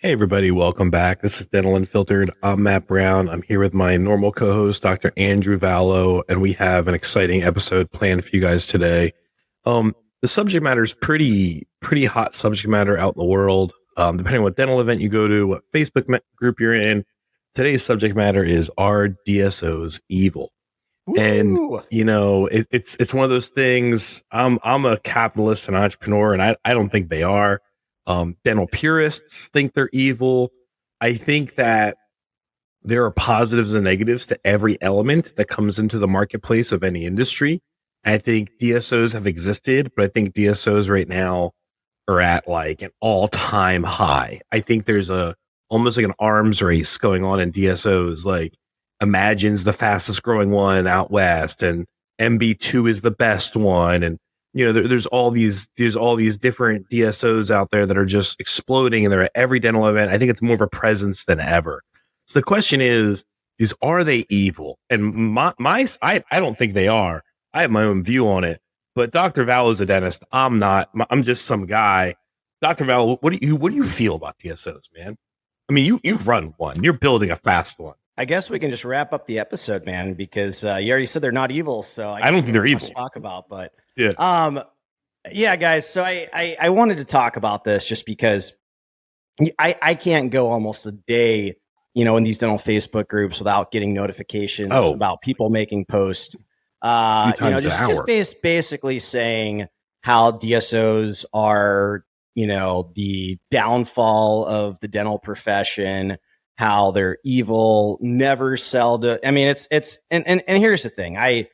Hey everybody, welcome back. This is Dental Unfiltered. I'm Matt Brown. I'm here with my normal co-host, Dr. Andrew Vallo, and we have an exciting episode planned for you guys today. The subject matter is pretty hot subject matter out in the world. Depending on what dental event you go to, what Facebook group you're in, today's subject matter is are DSOs evil? And Woo! it's one of those things. I'm a capitalist and entrepreneur, and I don't think they are. Dental purists think they're evil. I think that there are positives and negatives to every element that comes into the marketplace of any industry. I think DSOs have existed, but I think DSOs right now are at like an all-time high. I think there's almost like an arms race going on in DSOs. Like Imagine's the fastest growing one out west, and MB2 is the best one, and there's all these different DSOs out there that are just exploding, and they're at every dental event. I think it's more of a presence than ever. So the question is are they evil? And I don't think they are. I have my own view on it. But Dr. Vallo's a dentist. I'm not. I'm just some guy. Dr. Vallo, what do you feel about DSOs, man? I mean, you've run one. You're building a fast one. I guess we can just wrap up the episode, man, because you already said they're not evil. So I don't think they're evil to talk about, but yeah. Yeah, guys. So I wanted to talk about this just because I can't go almost a day, in these dental Facebook groups without getting notifications about people making posts. Basically saying how DSOs are, the downfall of the dental profession, how they're evil, never sell to. I mean, and here's the thing. I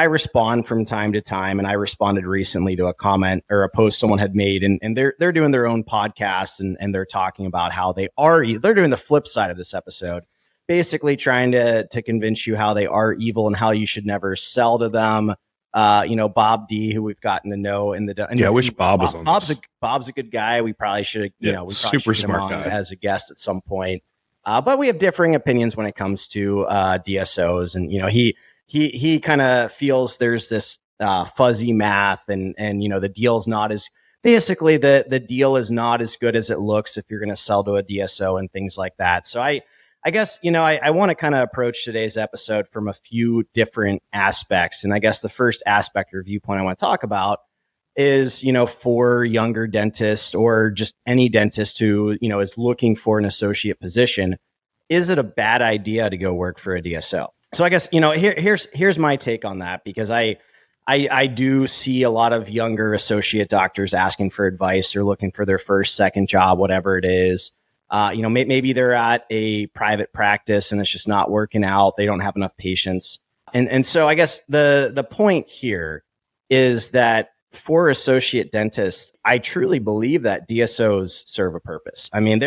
respond from time to time, and I responded recently to a comment or a post someone had made, and they're doing their own podcast, and they're talking about how they're doing the flip side of this episode, basically trying to convince you how they are evil and how you should never sell to them. Bob D, who we've gotten to know I wish Bob was on. Bob's a good guy. We probably should, super smart guy as a guest at some point. But we have differing opinions when it comes to DSOs, and he kind of feels there's this fuzzy math, and the deal's not as basically the deal is not as good as it looks if you're going to sell to a DSO and things like that. So I guess, I want to kind of approach today's episode from a few different aspects. And I guess the first aspect or viewpoint I want to talk about is, for younger dentists or just any dentist who, is looking for an associate position, is it a bad idea to go work for a DSO? So I guess, here's my take on that, because I do see a lot of younger associate doctors asking for advice or looking for their first, second job, whatever it is. Maybe they're at a private practice and it's just not working out. They don't have enough patients. And so I guess the point here is that for associate dentists, I truly believe that DSOs serve a purpose. I mean,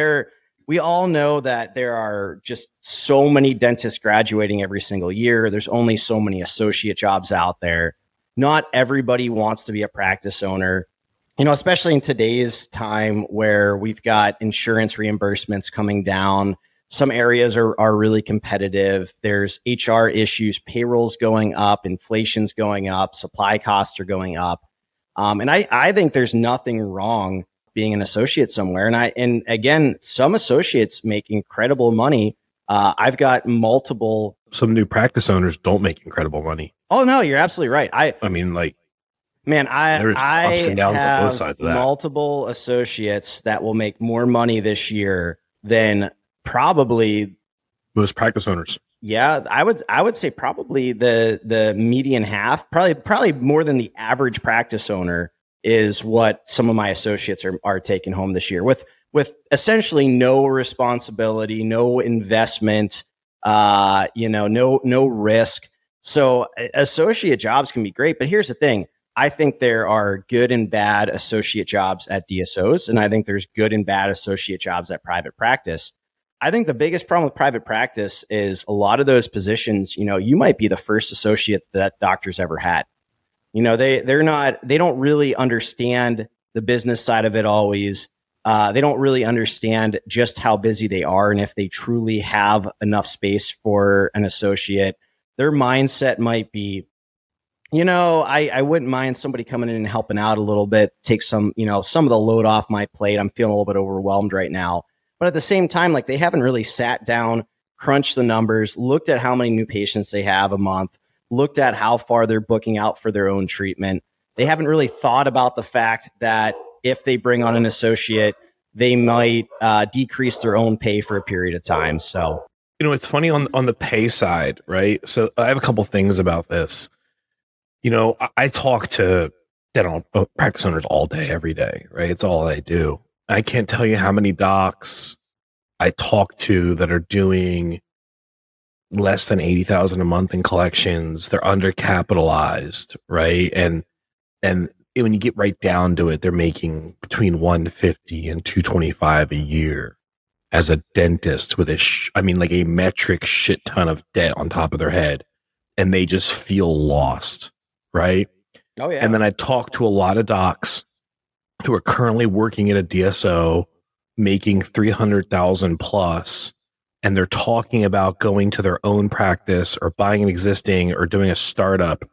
we all know that there are just so many dentists graduating every single year. There's only so many associate jobs out there. Not everybody wants to be a practice owner. Especially in today's time where we've got insurance reimbursements coming down, some areas are really competitive. There's HR issues, payroll's going up, inflation's going up, supply costs are going up. And I think there's nothing wrong being an associate somewhere. And again, some associates make incredible money. I've got multiple. Some new practice owners don't make incredible money. Oh, no, you're absolutely right. Man, there's ups and downs on both sides of that. Multiple associates that will make more money this year than probably most practice owners. Yeah, I would say probably the median half, probably more than the average practice owner is what some of my associates are taking home this year with essentially no responsibility, no investment, no risk. So associate jobs can be great, but here's the thing. I think there are good and bad associate jobs at DSOs, and I think there's good and bad associate jobs at private practice. I think the biggest problem with private practice is a lot of those positions, you might be the first associate that doctors ever had. They don't really understand the business side of it always. They don't really understand just how busy they are and if they truly have enough space for an associate. Their mindset might be, I wouldn't mind somebody coming in and helping out a little bit, take some, some of the load off my plate. I'm feeling a little bit overwhelmed right now. But at the same time, like they haven't really sat down, crunched the numbers, looked at how many new patients they have a month, looked at how far they're booking out for their own treatment. They haven't really thought about the fact that if they bring on an associate, they might decrease their own pay for a period of time. So, It's funny on the pay side, right? So I have a couple things about this. I talk to dental practice owners all day, every day, right? It's all I do. I can't tell you how many docs I talk to that are doing less than 80,000 a month in collections. They're undercapitalized, right? And when you get right down to it, they're making between 150 and 225 a year as a dentist with like a metric shit ton of debt on top of their head, and they just feel lost, right? oh yeah, And then I talk to a lot of docs who are currently working at a DSO making 300,000 plus, and they're talking about going to their own practice or buying an existing or doing a startup,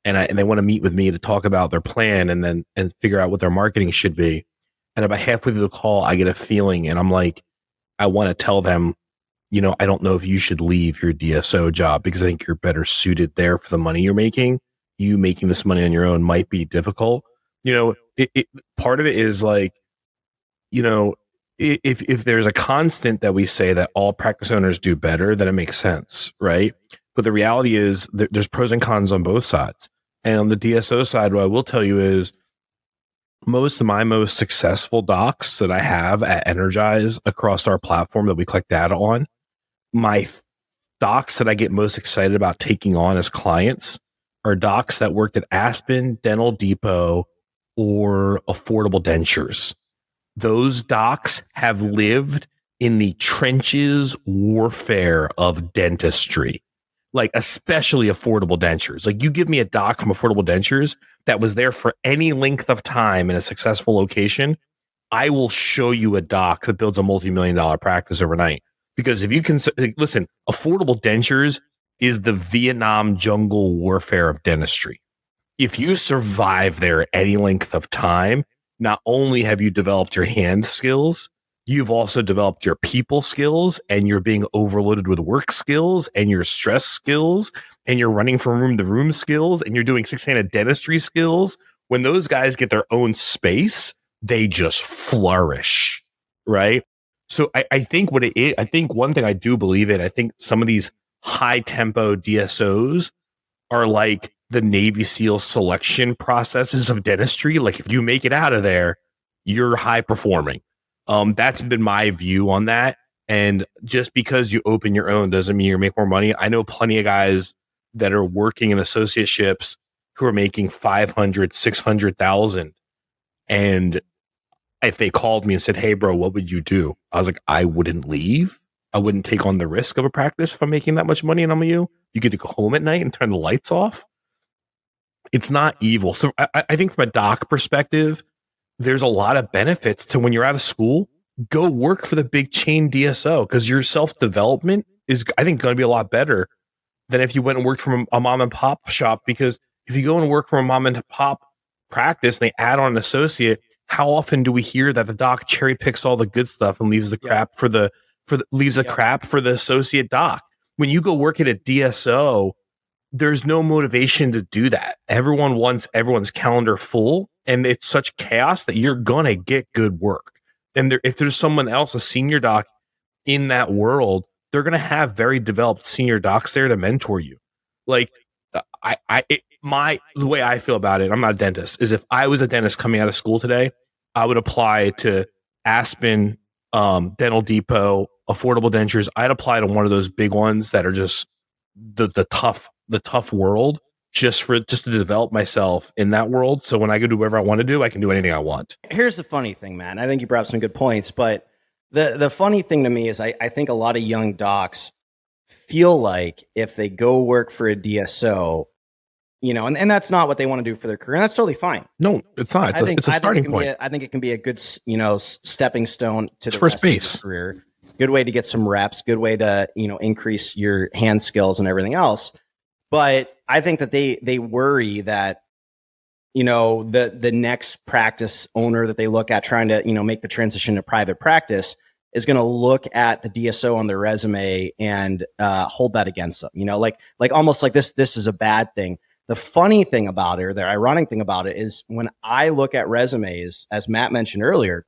and they want to meet with me to talk about their plan and figure out what their marketing should be. And about halfway through the call, I get a feeling, and I'm like, I want to tell them, I don't know if you should leave your DSO job because I think you're better suited there for the money you're making. You making this money on your own might be difficult. Part of it is like, if there's a constant that we say that all practice owners do better, then it makes sense, right? But the reality is there's pros and cons on both sides. And on the DSO side, what I will tell you is most of my most successful docs that I have at Energize across our platform that we collect data on, my docs that I get most excited about taking on as clients are docs that worked at Aspen, Dental Depot, or Affordable Dentures. Those docs have lived in the trenches warfare of dentistry, like especially Affordable Dentures. Like you give me a doc from Affordable Dentures that was there for any length of time in a successful location, I will show you a doc that builds a multi-million-dollar practice overnight. Because if you can listen, Affordable Dentures is the Vietnam jungle warfare of dentistry. If you survive there any length of time, not only have you developed your hand skills, you've also developed your people skills, and you're being overloaded with work skills and your stress skills, and you're running from room to room skills, and you're doing six-handed dentistry skills. When those guys get their own space, they just flourish, right? So I think what it is, I think one thing I do believe in, I think some of these high tempo DSOs are like the Navy SEAL selection processes of dentistry. Like if you make it out of there, you're high performing. That's been my view on that. And just because you open your own doesn't mean you make more money. I know plenty of guys that are working in associateships who are making 500, 600,000. And if they called me and said, "Hey bro, what would you do?" I was like, I wouldn't leave. I wouldn't take on the risk of a practice if I'm making that much money and I'm you. You get to go home at night and turn the lights off. It's not evil. So I think from a doc perspective, there's a lot of benefits to when you're out of school, go work for the big chain DSO because your self-development is, I think, going to be a lot better than if you went and worked from a mom and pop shop. Because if you go and work from a mom and pop practice and they add on an associate, how often do we hear that the doc cherry picks all the good stuff and leaves the crap for the crap for the associate doc? When you go work at a DSO, there's no motivation to do that. Everyone wants everyone's calendar full, and it's such chaos that you're gonna get good work. And if there's someone else, a senior doc in that world, they're gonna have very developed senior docs there to mentor you. Like the way I feel about it, I'm not a dentist, is if I was a dentist coming out of school today, I would apply to Aspen, Dental Depot, Affordable Dentures. I'd apply to one of those big ones that are just the tough world, just to develop myself in that world. So when I go do whatever I want to do, I can do anything I want. Here's the funny thing, man. I think you brought up some good points, but the funny thing to me is I think a lot of young docs feel like if they go work for a DSO, and that's not what they want to do for their career. And that's totally fine. No, it's not. It's a starting point. I think it can be a good, stepping stone to the first base of your career. Good way to get some reps. Good way to increase your hand skills and everything else. But I think that they worry that, the next practice owner that they look at trying to, make the transition to private practice is going to look at the DSO on their resume and hold that against them, like almost like this is a bad thing. The funny thing about it, or the ironic thing about it, is when I look at resumes, as Matt mentioned earlier,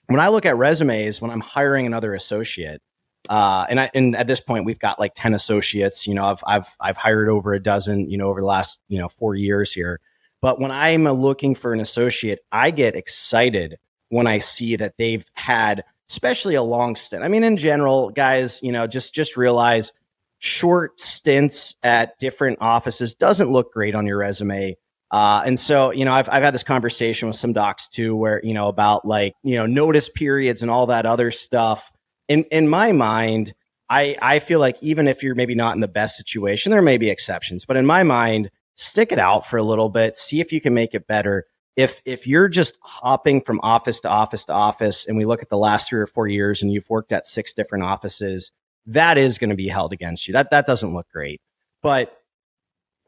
when I look at resumes, when I'm hiring another associate, and at this point we've got like 10 associates, I've hired over a dozen, over the last, 4 years here. But when I'm looking for an associate, I get excited when I see that they've had, especially a long stint. I mean, in general, guys, just realize short stints at different offices doesn't look great on your resume. And so, I've had this conversation with some docs too, where, about like, notice periods and all that other stuff. In my mind, I feel like even if you're maybe not in the best situation, there may be exceptions, but in my mind, stick it out for a little bit, see if you can make it better. If you're just hopping from office to office to office, and we look at the last 3 or 4 years and you've worked at 6 different offices, that is going to be held against you. That doesn't look great. But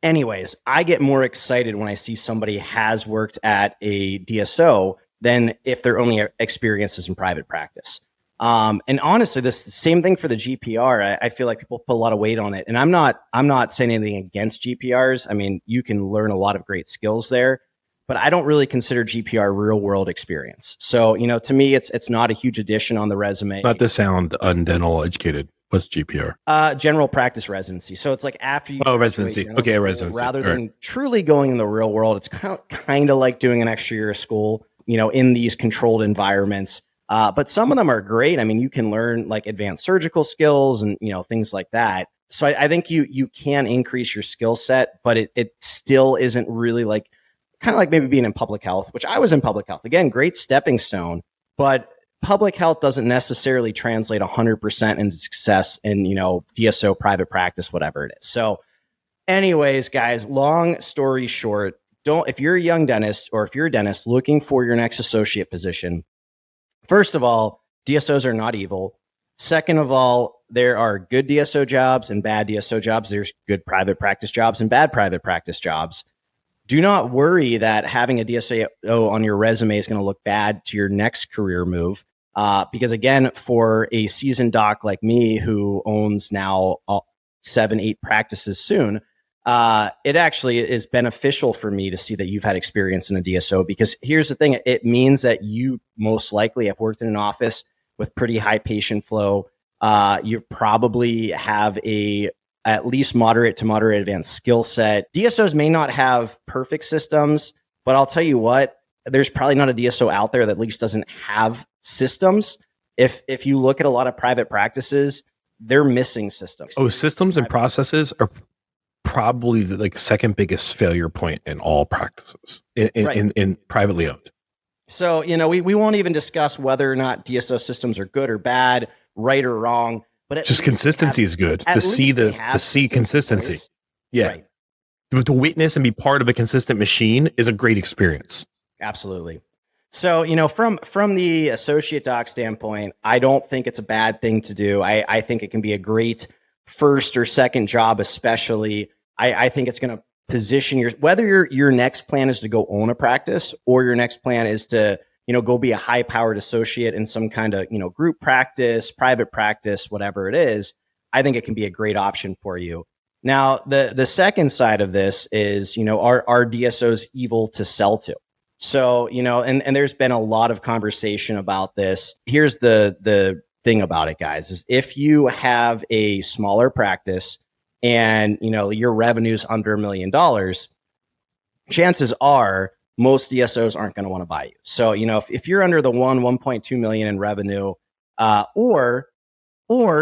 anyways, I get more excited when I see somebody has worked at a DSO than if their only experience is in private practice. And honestly, this same thing for the GPR. I feel like people put a lot of weight on it, and I'm not saying anything against GPRs. I mean, you can learn a lot of great skills there, but I don't really consider GPR real world experience. So, to me, it's not a huge addition on the resume. Not to sound undental educated. What's GPR? General practice residency. So it's like after you residency. Okay, residency. Rather than truly going in the real world, it's kind of like doing an extra year of school, in these controlled environments. But some of them are great. I mean, you can learn like advanced surgical skills and, things like that. So I think you can increase your skill set, but it still isn't really like, kind of like maybe being in public health, which I was in public health. Again, great stepping stone, but public health doesn't necessarily translate 100% into success in, DSO, private practice, whatever it is. So anyways, guys, long story short, if you're a young dentist or if you're a dentist looking for your next associate position, first of all, DSOs are not evil. Second of all, there are good DSO jobs and bad DSO jobs. There's good private practice jobs and bad private practice jobs. Do not worry that having a DSO on your resume is going to look bad to your next career move. Because again, for a seasoned doc like me who owns now 7-8 practices soon, it actually is beneficial for me to see that you've had experience in a DSO, because here's the thing. It means that you most likely have worked in an office with pretty high patient flow. You probably have at least moderate to moderate advanced skill set. DSOs may not have perfect systems, but I'll tell you what, there's probably not a DSO out there that at least doesn't have systems. If you look at a lot of private practices, they're missing systems. Oh, systems and processes are probably the second biggest failure point in all practices in privately owned. So, we won't even discuss whether or not DSO systems are good or bad, right or wrong, but just consistency is good to see consistency. Yeah. Right. To witness and be part of a consistent machine is a great experience. Absolutely. So, from the associate doc standpoint, I don't think it's a bad thing to do. I think it can be a great first or second job, especially. I think it's going to position whether your next plan is to go own a practice or your next plan is to, go be a high powered associate in some kind of, group practice, private practice, whatever it is. I think it can be a great option for you. Now, the second side of this is, are DSOs evil to sell to? So, and there's been a lot of conversation about this. Here's the thing about it, guys, is if you have a smaller practice and, your revenue's under $1 million, chances are most DSOs aren't going to want to buy you. So, if you're under the 1.2 million in revenue, or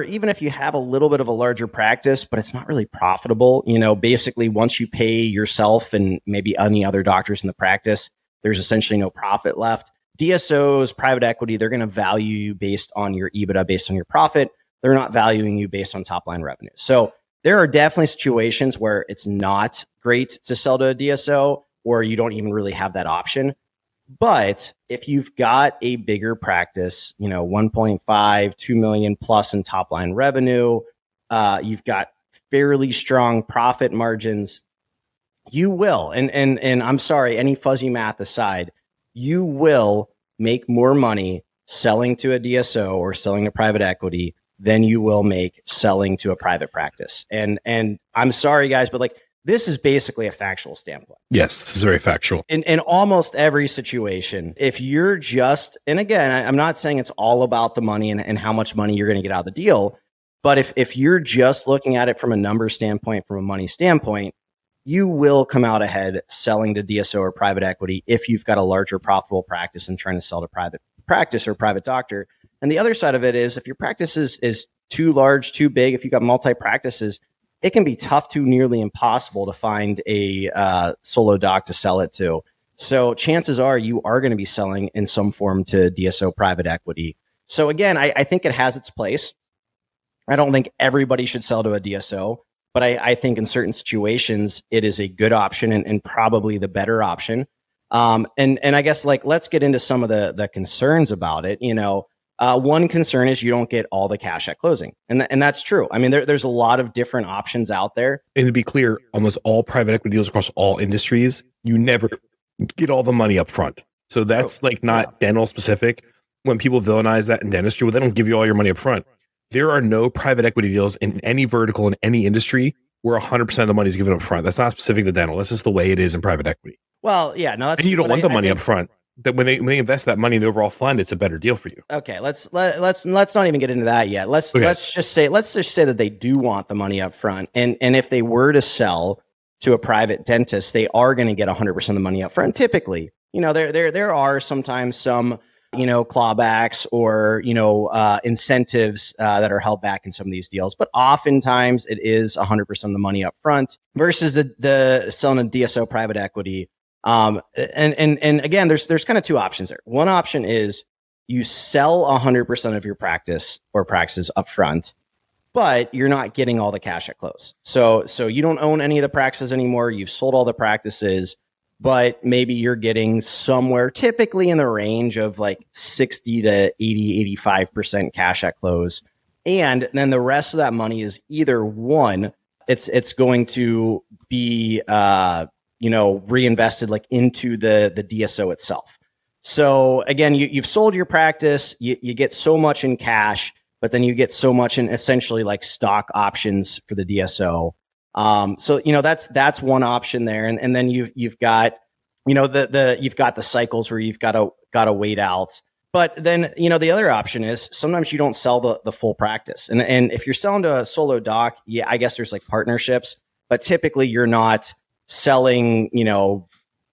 even if you have a little bit of a larger practice, but it's not really profitable, basically once you pay yourself and maybe any other doctors in the practice, there's essentially no profit left. DSOs, private equity, they're going to value you based on your EBITDA, based on your profit. They're not valuing you based on top line revenue. So there are definitely situations where it's not great to sell to a DSO, or you don't even really have that option. But if you've got a bigger practice, 1.5, 2 million plus in top line revenue, you've got fairly strong profit margins, you will, and I'm sorry, any fuzzy math aside, you will make more money selling to a DSO or selling to private equity than you will make selling to a private practice. And I'm sorry, guys, but like this is basically a factual standpoint. Yes, this is very factual. In almost every situation, if you're just, and again, I'm not saying it's all about the money and how much money you're going to get out of the deal, but if you're just looking at it from a number standpoint, from a money standpoint, you will come out ahead selling to DSO or private equity if you've got a larger profitable practice and trying to sell to private practice or private doctor. And the other side of it is if your practice is too large, too big, if you've got multi-practices, it can be tough to nearly impossible to find a solo doc to sell it to. So chances are you are going to be selling in some form to DSO private equity. So again, I think it has its place. I don't think everybody should sell to a DSO. But I think in certain situations, it is a good option and probably the better option. And I guess like, let's get into some of the concerns about it. One concern is you don't get all the cash at closing. And that's true. I mean, there's a lot of different options out there. And to be clear, almost all private equity deals across all industries, you never get all the money up front. So that's not dental specific. When people villainize that in dentistry, well, they don't give you all your money up front. There are no private equity deals in any vertical in any industry where 100% of the money is given up front. That's not specific to dental. That's just the way it is in private equity. Well, yeah, no, that's, and you don't want the money up front. That when they invest that money in the overall fund, it's a better deal for you. Okay, let's not even get into that yet. Let's just say that they do want the money up front, and if they were to sell to a private dentist, they are going to get 100% of the money up front. Typically, there are sometimes some clawbacks or, incentives that are held back in some of these deals. But oftentimes it is 100% of the money up front versus the selling a DSO private equity. And again, there's kind of two options there. One option is you sell 100% of your practice or practices up front, but you're not getting all the cash at close. So you don't own any of the practices anymore. You've sold all the practices, but maybe you're getting somewhere typically in the range of like 60 to 80, 85% cash at close. And then the rest of that money is either one, it's going to be, reinvested like into the DSO itself. So again, you've sold your practice, you get so much in cash, but then you get so much in essentially like stock options for the DSO. So that's one option there, and then you've got you've got the cycles where you've got to wait out. But then the other option is sometimes you don't sell the full practice, and if you're selling to a solo doc, yeah, I guess there's like partnerships, but typically you're not selling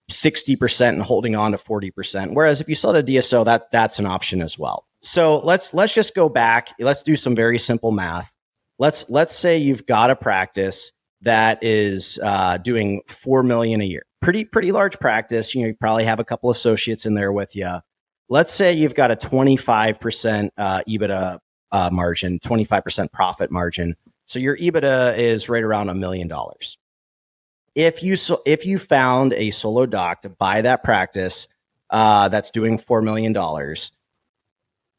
60% and holding on to 40%. Whereas if you sell to DSO, that's an option as well. So let's just go back. Let's do some very simple math. Let's say you've got a practice that is doing $4 million a year. Pretty large practice. You probably have a couple associates in there with you. Let's say you've got a 25% EBITDA margin, 25% profit margin. So your EBITDA is right around $1 million. If you found a solo doc to buy that practice that's doing $4 million,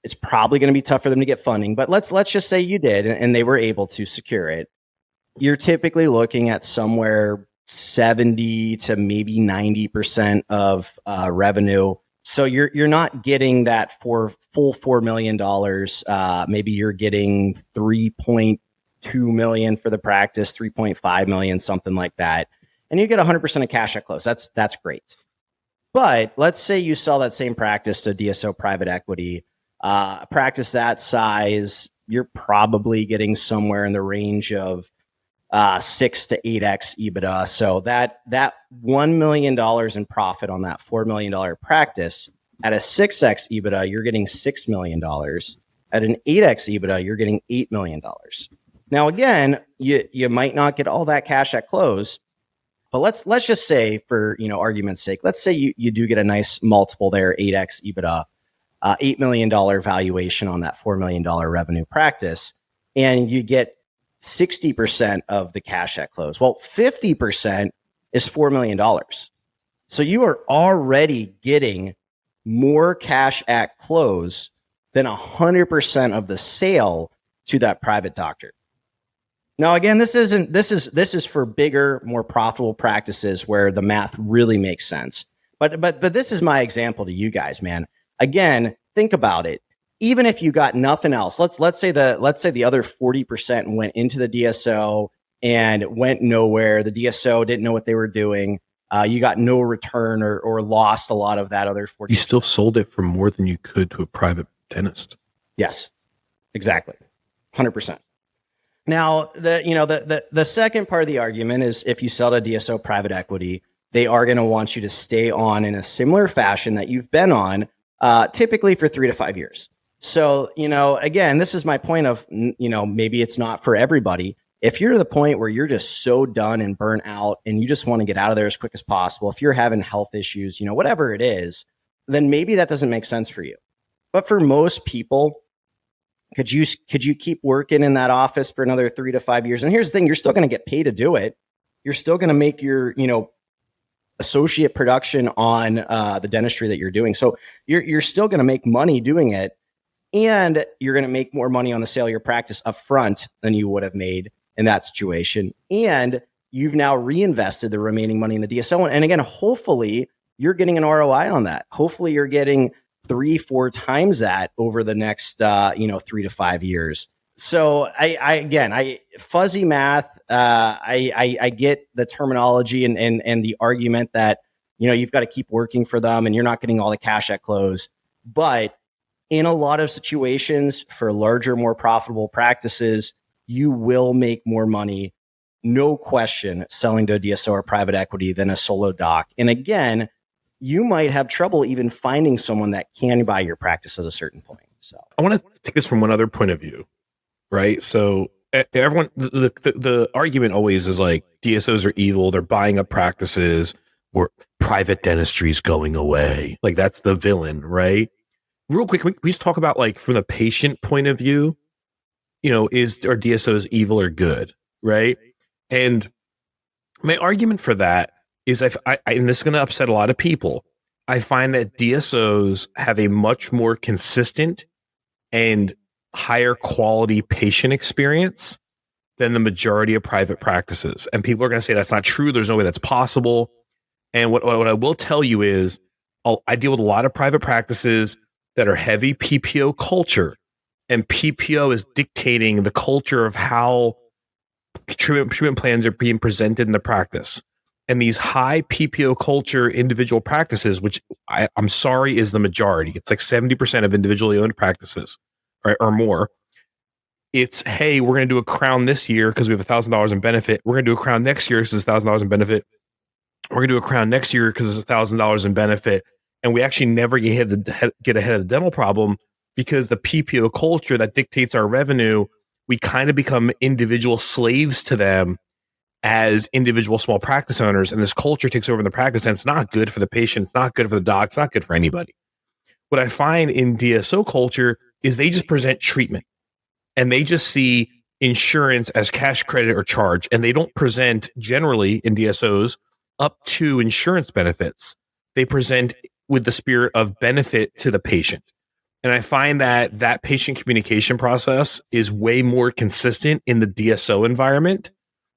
it's probably going to be tough for them to get funding. But let's just say you did and they were able to secure it. You're typically looking at somewhere 70 to maybe 90% of revenue. So you're not getting that for full $4 million. Maybe you're getting 3.2 million for the practice, 3.5 million, something like that. And you get 100% of cash at close. That's great. But let's say you sell that same practice to DSO private equity, a practice that size, you're probably getting somewhere in the range of 6 to 8x EBITDA. So that $1 million in profit on that $4 million practice at a 6x EBITDA, you're getting $6 million. At an 8x EBITDA, you're getting $8 million. Now, again, you might not get all that cash at close, but let's just say for argument's sake, let's say you do get a nice multiple there, 8x EBITDA, $8 million valuation on that $4 million revenue practice, and you get 60% of the cash at close. Well, 50% is $4 million. So you are already getting more cash at close than 100% of the sale to that private doctor. Now, again, this is for bigger, more profitable practices where the math really makes sense. But this is my example to you guys, man. Again, think about it. Even if you got nothing else, let's say the other 40% went into the DSO and went nowhere. The DSO didn't know what they were doing. You got no return or lost a lot of that other 40%. You still sold it for more than you could to a private dentist. Yes, exactly. 100%. Now, the second part of the argument is if you sell to DSO private equity, they are going to want you to stay on in a similar fashion that you've been on, typically for 3 to 5 years. So, again, this is my point of, maybe it's not for everybody. If you're to the point where you're just so done and burnt out and you just want to get out of there as quick as possible, if you're having health issues, whatever it is, then maybe that doesn't make sense for you. But for most people, could you keep working in that office for another 3 to 5 years? And here's the thing, you're still going to get paid to do it. You're still going to make your, associate production on the dentistry that you're doing. So you're still going to make money doing it. And you're going to make more money on the sale of your practice up front than you would have made in that situation. And you've now reinvested the remaining money in the DSO. And again, hopefully you're getting an ROI on that. Hopefully you're getting 3-4 times that over the next 3 to 5 years. So I fuzzy math. I get the terminology and the argument that you've got to keep working for them and you're not getting all the cash at close. But in a lot of situations for larger, more profitable practices, you will make more money, no question, selling to a DSO or private equity than a solo doc. And again, you might have trouble even finding someone that can buy your practice at a certain point. So I want to take this from one other point of view, right? So everyone, the argument always is like DSOs are evil. They're buying up practices, or private dentistry is going away. Like that's the villain, right? Real quick, can we just talk about like from the patient point of view, are DSOs evil or good, right? And my argument for that is and this is going to upset a lot of people. I find that DSOs have a much more consistent and higher quality patient experience than the majority of private practices. And people are going to say that's not true. There's no way that's possible. And what I will tell you is I deal with a lot of private practices that are heavy PPO culture, and PPO is dictating the culture of how treatment plans are being presented in the practice. And these high PPO culture individual practices, which I'm sorry is the majority, it's like 70% of individually owned practices, right, or more. It's, hey, we're going to do a crown this year because we have $1,000 in benefit. We're going to do a crown next year because it's $1,000 in benefit. We're going to do a crown next year because it's $1,000 in benefit. And we actually never get ahead of the dental problem because the PPO culture that dictates our revenue, we kind of become individual slaves to them as individual small practice owners. And this culture takes over in the practice, and it's not good for the patient. It's not good for the doc. It's not good for anybody. What I find in DSO culture is they just present treatment and they just see insurance as cash credit or charge. And they don't present generally in DSOs up to insurance benefits. They present with the spirit of benefit to the patient. And I find that patient communication process is way more consistent in the DSO environment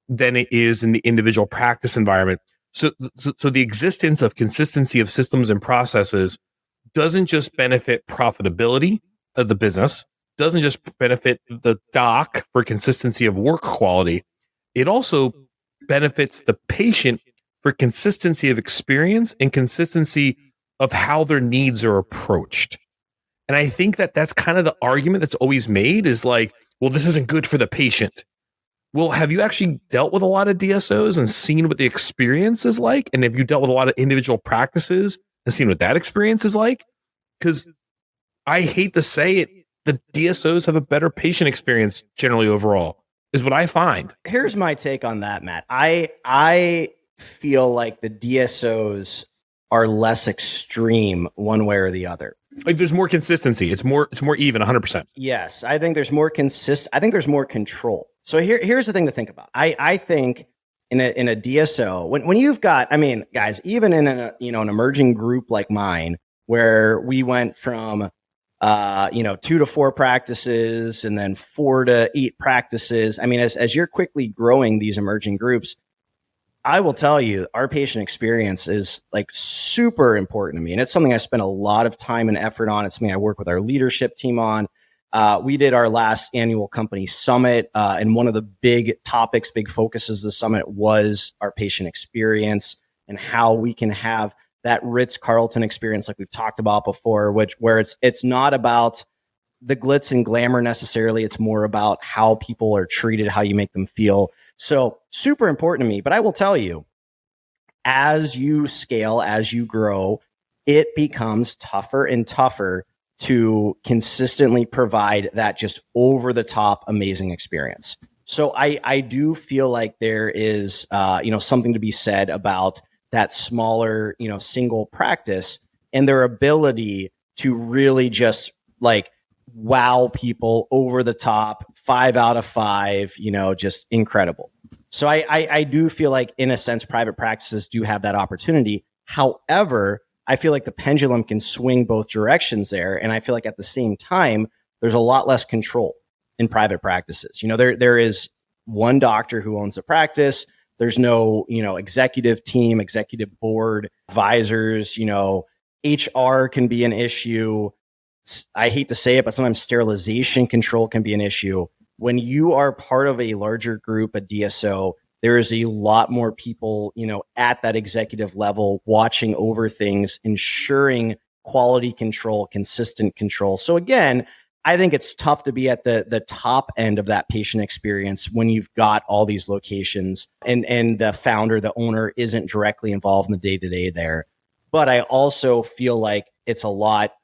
than it is in the individual practice environment. So the existence of consistency of systems and processes doesn't just benefit profitability of the business, doesn't just benefit the doc for consistency of work quality. It also benefits the patient for consistency of experience and consistency of how their needs are approached. And I think that's kind of the argument that's always made is like, well, this isn't good for the patient. Well, have you actually dealt with a lot of DSOs and seen what the experience is like? And have you dealt with a lot of individual practices and seen what that experience is like? Because I hate to say it, the DSOs have a better patient experience generally overall, is what I find. Here's my take on that, Matt. I feel like the DSOs are less extreme one way or the other. Like there's more consistency. It's more even 100%. Yes. I think there's more I think there's more control. So here's the thing to think about. I think in a DSO, when you've got, I mean, guys, even in an emerging group like mine, where we went from 2 to 4 practices and then 4 to 8 practices. I mean, as you're quickly growing these emerging groups, I will tell you, our patient experience is like super important to me. And it's something I spend a lot of time and effort on. It's something I work with our leadership team on. We did our last annual company summit. And one of the big topics, big focuses of the summit was our patient experience and how we can have that Ritz-Carlton experience like we've talked about before, where it's not about the glitz and glamour necessarily. It's more about how people are treated, how you make them feel. So super important to me. But I will tell you, as you scale, as you grow, it becomes tougher and tougher to consistently provide that just over the top amazing experience. So I do feel like there is something to be said about that smaller, single practice and their ability to really just like wow people over the top, 5 out of 5, just incredible. So I do feel like, in a sense, private practices do have that opportunity. However, I feel like the pendulum can swing both directions there. And I feel like at the same time, there's a lot less control in private practices. There is one doctor who owns a practice. There's no, executive team, executive board, advisors, HR can be an issue. I hate to say it, but sometimes sterilization control can be an issue. When you are part of a larger group, a DSO, there is a lot more people, at that executive level watching over things, ensuring quality control, consistent control. So again, I think it's tough to be at the top end of that patient experience when you've got all these locations and the founder, the owner isn't directly involved in the day-to-day there. But I also feel like it's a lot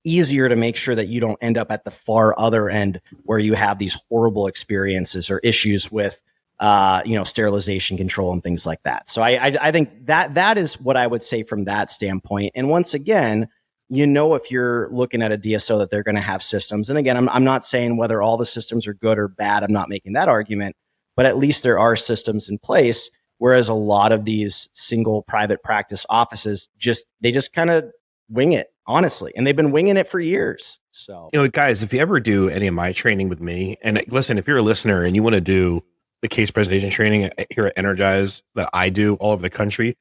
easier to make sure that you don't end up at the far other end where you have these horrible experiences or issues with sterilization control and things like that. So I think that is what I would say from that standpoint. And once again, if you're looking at a DSO that they're going to have systems. And again, I'm not saying whether all the systems are good or bad. I'm not making that argument, but at least there are systems in place. Whereas a lot of these single private practice offices they just kind of wing it, honestly. And they've been winging it for years. So, guys, if you ever do any of my training with me, and listen, if you're a listener and you want to do the case presentation training here at Energize that I do all over the country,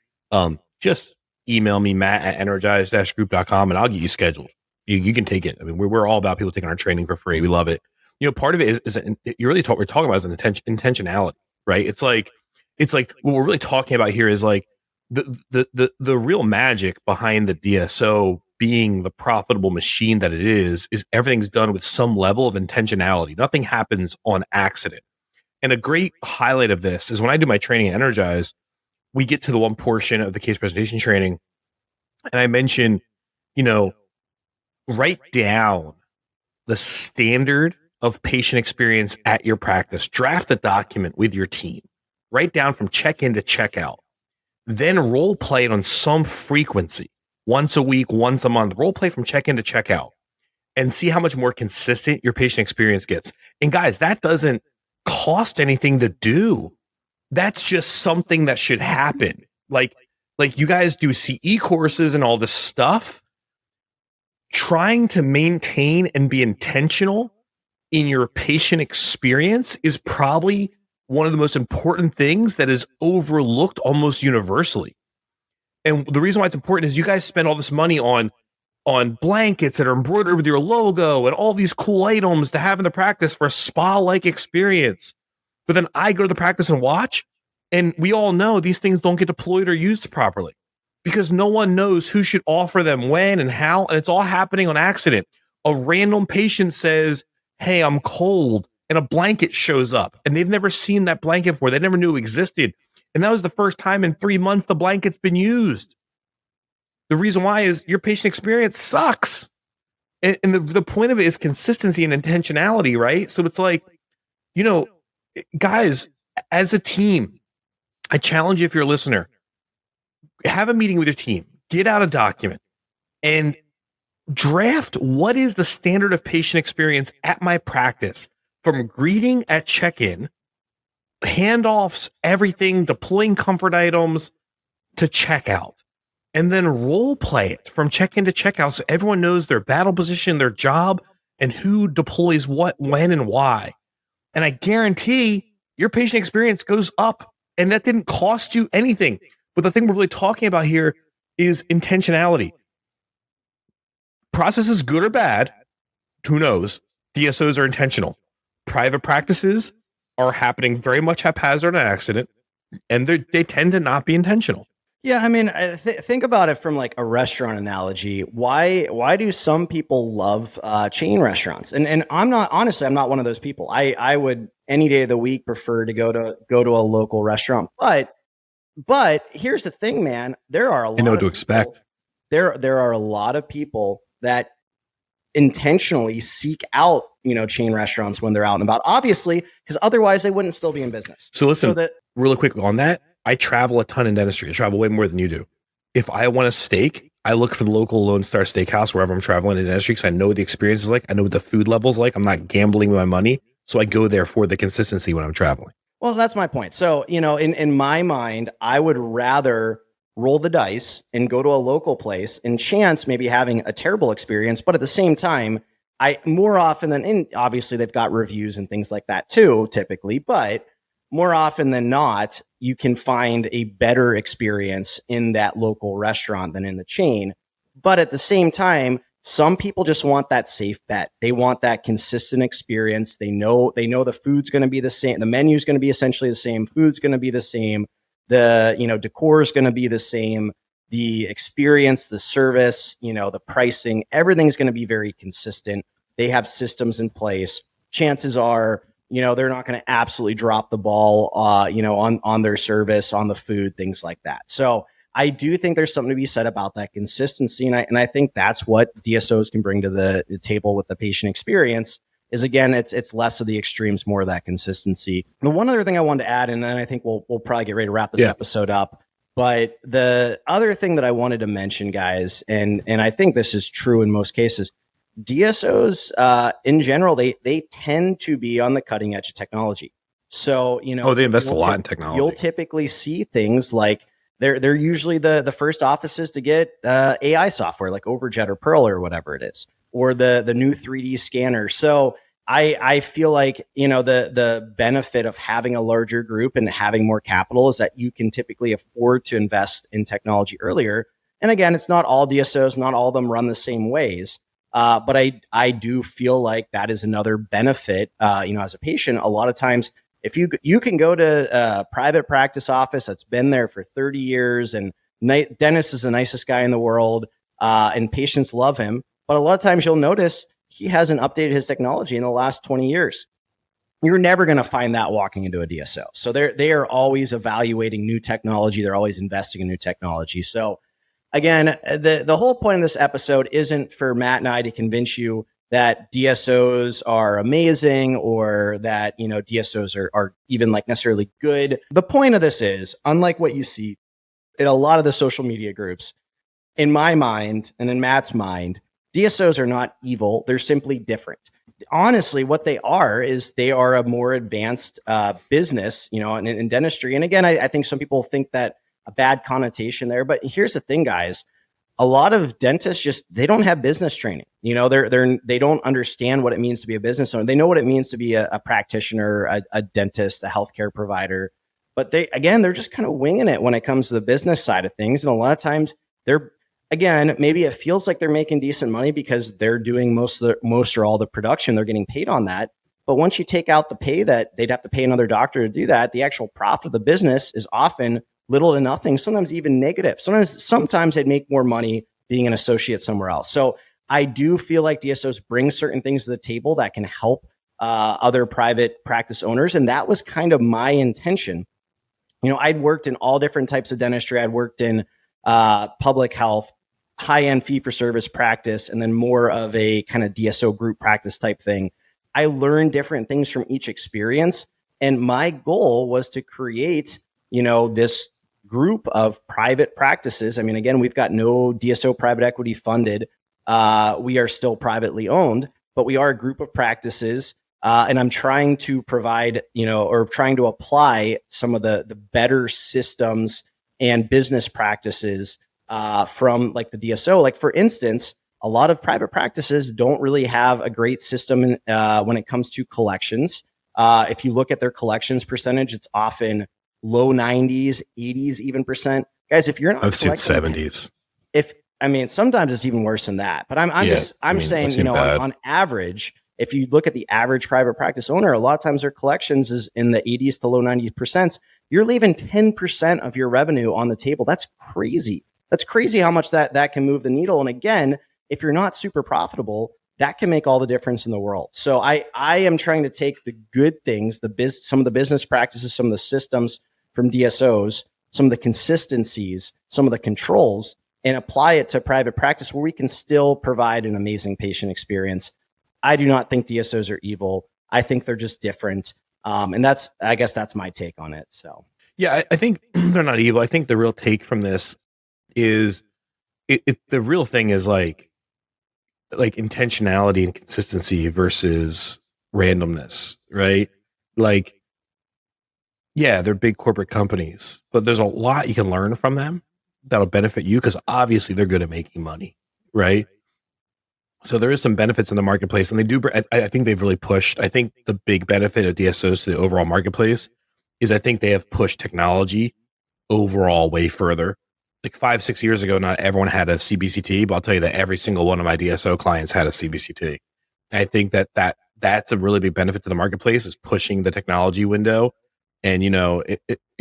just email me, matt@energize-group.com, and I'll get you scheduled. You can take it. I mean, we're all about people taking our training for free. We love it. Part of it is we're talking about is an intentionality, right? It's like what we're really talking about here is like the real magic behind the DSO being the profitable machine that it is everything's done with some level of intentionality. Nothing happens on accident. And a great highlight of this is when I do my training at Energize, we get to the one portion of the case presentation training, and I mention, write down the standard of patient experience at your practice. Draft a document with your team. Write down from check-in to check-out. Then role play it on some frequency. Once a week, once a month. Role play from check-in to check-out. And see how much more consistent your patient experience gets. And guys, that doesn't cost anything to do. That's just something that should happen. Like you guys do CE courses and all this stuff. Trying to maintain and be intentional in your patient experience is probably one of the most important things that is overlooked almost universally. And the reason why it's important is you guys spend all this money on blankets that are embroidered with your logo and all these cool items to have in the practice for a spa-like experience. But then I go to the practice and watch, and we all know these things don't get deployed or used properly because no one knows who should offer them when and how, and it's all happening on accident. A random patient says, "Hey, I'm cold," and a blanket shows up, and they've never seen that blanket before. They never knew it existed. And that was the first time in 3 months the blanket's been used. The reason why is your patient experience sucks. And the point of it is consistency and intentionality, right? So it's like, guys, as a team, I challenge you, if you're a listener, have a meeting with your team, get out a document, and draft what is the standard of patient experience at my practice, from greeting at check-in, handoffs, everything, deploying comfort items to checkout. and then role play it from check-in to checkout so everyone knows their battle position, their job, and who deploys what, when, and why. And I guarantee your patient experience goes up, and that didn't cost you anything. But the thing we're really talking about here is intentionality. Process is good or bad, who knows? DSOs are intentional. Private practices are happening very much haphazard and accident, and they tend to not be intentional. Yeah, I mean, think about it from like a restaurant analogy. Why do some people love chain restaurants? And I'm not I'm not one of those people. I would any day of the week prefer to go to a local restaurant. But here's the thing, man. There are a lot. I know what to expect. There are a lot of people that intentionally seek out chain restaurants when they're out and about. Obviously, because otherwise they wouldn't still be in business. So listen, really quick on that. I travel a ton in dentistry. I travel way more than you do. If I want a steak, I look for the local Lone Star Steakhouse wherever I'm traveling in dentistry because I know what the experience is like. I know what the food level is like. I'm not gambling with my money. So I go there for the consistency when I'm traveling. Well, that's my point. So, in my mind, I would rather roll the dice and go to a local place and chance maybe having a terrible experience. But at the same time, I more often than obviously they've got reviews and things like that too, typically, but more often than not, you can find a better experience in that local restaurant than in the chain. But at the same time, some people just want that safe bet. They want that consistent experience. They know the food's going to be the same. The menu's going to be essentially the same. Food's going to be the same. The, decor is going to be the same. The experience, the service, the pricing, everything's going to be very consistent. They have systems in place. Chances are, they're not going to absolutely drop the ball, on their service, on the food, things like that. So I do think there's something to be said about that consistency. And I think that's what DSOs can bring to the table with the patient experience is, again, it's less of the extremes, more of that consistency. The one other thing I wanted to add, and then I think we'll probably get ready to wrap this episode up. But the other thing that I wanted to mention, guys, and I think this is true in most cases, DSOs in general, they tend to be on the cutting edge of technology. So, they invest a lot in technology. You'll typically see things like they're usually the first offices to get AI software like Overjet or Pearl or whatever it is, or the new 3D scanner. So I feel like, the benefit of having a larger group and having more capital is that you can typically afford to invest in technology earlier. And again, it's not all DSOs, not all of them run the same ways. But I do feel like that is another benefit, as a patient. A lot of times, if you can go to a private practice office that's been there for 30 years and dentist is the nicest guy in the world, and patients love him. But a lot of times you'll notice he hasn't updated his technology in the last 20 years. You're never going to find that walking into a DSO. So they are always evaluating new technology. They're always investing in new technology. So again, the whole point of this episode isn't for Matt and I to convince you that DSOs are amazing or that, DSOs are even like necessarily good. The point of this is, unlike what you see in a lot of the social media groups, in my mind and in Matt's mind, DSOs are not evil. They're simply different. Honestly, what they are is they are a more advanced business, in dentistry. And again, I think some people think that a bad connotation there. But here's the thing, guys. A lot of dentists they don't have business training. They don't understand what it means to be a business owner. They know what it means to be a practitioner, a dentist, a healthcare provider. But they're just kind of winging it when it comes to the business side of things. And a lot of times maybe it feels like they're making decent money because they're doing most or all the production. They're getting paid on that. But once you take out the pay that they'd have to pay another doctor to do that, the actual profit of the business is often little to nothing, sometimes even negative. Sometimes they'd make more money being an associate somewhere else. So I do feel like DSOs bring certain things to the table that can help other private practice owners. And that was kind of my intention. I'd worked in all different types of dentistry. I'd worked in public health, high-end fee-for-service practice, and then more of a kind of DSO group practice type thing. I learned different things from each experience. And my goal was to create, this group of private practices. I mean, again, we've got no DSO private equity funded. We are still privately owned, but we are a group of practices. And I'm trying to provide, or trying to apply some of the better systems and business practices from like the DSO. Like for instance, a lot of private practices don't really have a great system when it comes to collections. If you look at their collections percentage, it's often low 90s, 80s, even percent. Guys, if you're not I've seen collecting, 70s. if I mean, sometimes it's even worse than that. But I'm saying, you know, on average, if you look at the average private practice owner, a lot of times their collections is in the 80s to low 90%. You're leaving 10% of your revenue on the table. That's crazy. That's crazy how much that can move the needle. And again, if you're not super profitable, that can make all the difference in the world. So I am trying to take the good things, some of the business practices, some of the systems from DSOs, some of the consistencies, some of the controls, and apply it to private practice where we can still provide an amazing patient experience. I do not think DSOs are evil. I think they're just different. And I guess that's my take on it. So, yeah, I think they're not evil. I think the real take from this is the real thing is like intentionality and consistency versus randomness, right? Like, yeah, they're big corporate companies, but there's a lot you can learn from them that'll benefit you because obviously they're good at making money, right? So there is some benefits in the marketplace, and they do. I think they've really pushed. I think the big benefit of DSOs to the overall marketplace is I think they have pushed technology overall way further. Like 5-6 years ago, not everyone had a CBCT, but I'll tell you that every single one of my DSO clients had a CBCT. I think that's a really big benefit to the marketplace is pushing the technology window. And you know,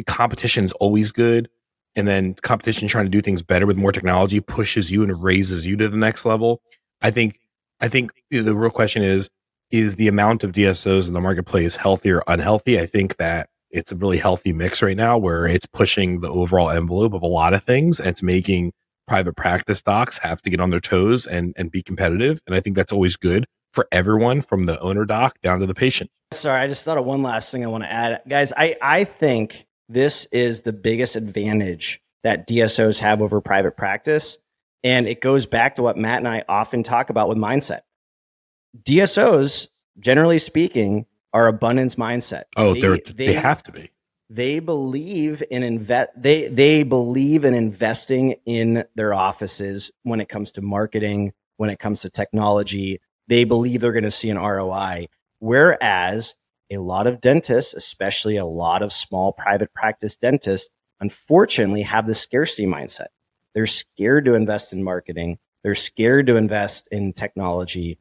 competition is always good, and then competition trying to do things better with more technology pushes you and raises you to the next level. I think the real question is the amount of DSOs in the marketplace healthy or unhealthy? I think that it's a really healthy mix right now where it's pushing the overall envelope of a lot of things, and it's making private practice docs have to get on their toes and be competitive. And I think that's always good for everyone from the owner doc down to the patient. Sorry, I just thought of one last thing I want to add. Guys, I think this is the biggest advantage that DSOs have over private practice. And it goes back to what Matt and I often talk about with mindset. DSOs, generally speaking, are abundance mindset. Oh, they have to be. They believe in they believe in investing in their offices when it comes to marketing, when it comes to technology. They believe they're going to see an ROI. Whereas a lot of dentists, especially a lot of small private practice dentists, unfortunately have the scarcity mindset. They're scared to invest in marketing. They're scared to invest in technology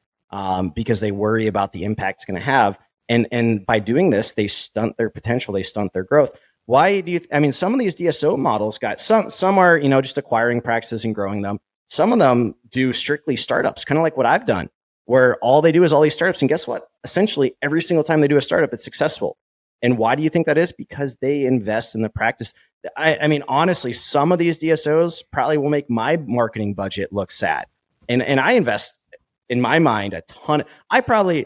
because they worry about the impact it's going to have. And by doing this, they stunt their potential. They stunt their growth. Why do you? I mean, some of these DSO models got some are just acquiring practices and growing them. Some of them do strictly startups, kind of like what I've done, where all they do is all these startups. And guess what? Essentially, every single time they do a startup, it's successful. And why do you think that is? Because they invest in the practice. I mean, honestly, some of these DSOs probably will make my marketing budget look sad. And I invest, in my mind, a ton. I probably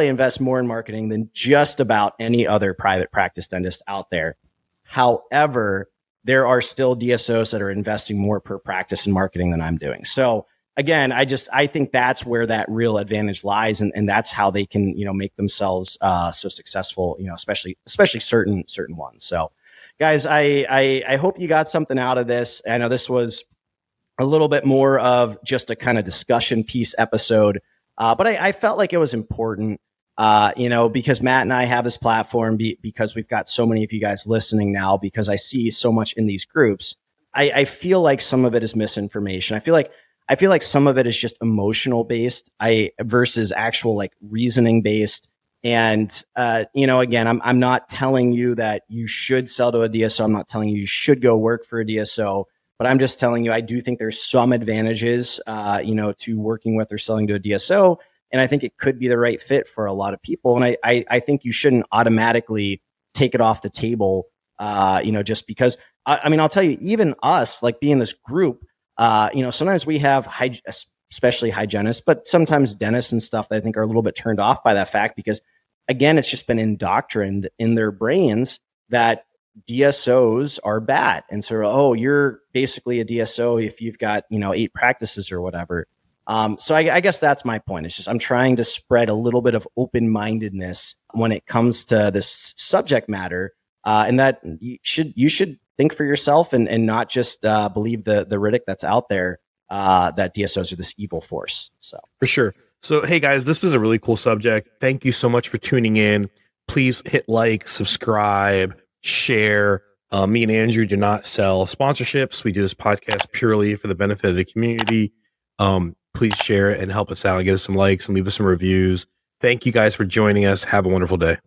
invest more in marketing than just about any other private practice dentist out there. However, there are still DSOs that are investing more per practice in marketing than I'm doing. So again, I think that's where that real advantage lies, and that's how they can make themselves so successful. Especially certain ones. So, guys, I hope you got something out of this. I know this was a little bit more of just a kind of discussion piece episode, but I felt like it was important. Because Matt and I have this platform, because we've got so many of you guys listening now, because I see so much in these groups. I feel like some of it is misinformation. I feel like some of it is just emotional based, versus actual like reasoning based. And again, I'm not telling you that you should sell to a DSO. I'm not telling you should go work for a DSO, but I'm just telling you I do think there's some advantages, to working with or selling to a DSO. And I think it could be the right fit for a lot of people. And I think you shouldn't automatically take it off the table, just because. I mean, I'll tell you, even us, like being this group, sometimes we have especially hygienists, but sometimes dentists and stuff that I think are a little bit turned off by that fact because, again, it's just been indoctrined in their brains that DSOs are bad. And so, you're basically a DSO if you've got, 8 practices or whatever. So I guess that's my point. It's just I'm trying to spread a little bit of open-mindedness when it comes to this subject matter, and that you should think for yourself and not just believe the rhetoric that's out there that DSOs are this evil force. So for sure. So, hey guys, this was a really cool subject. Thank you so much for tuning in. Please hit like, subscribe, share. Me and Andrew do not sell sponsorships. We do this podcast purely for the benefit of the community. Please share it and help us out and get us some likes and leave us some reviews. Thank you guys for joining us. Have a wonderful day.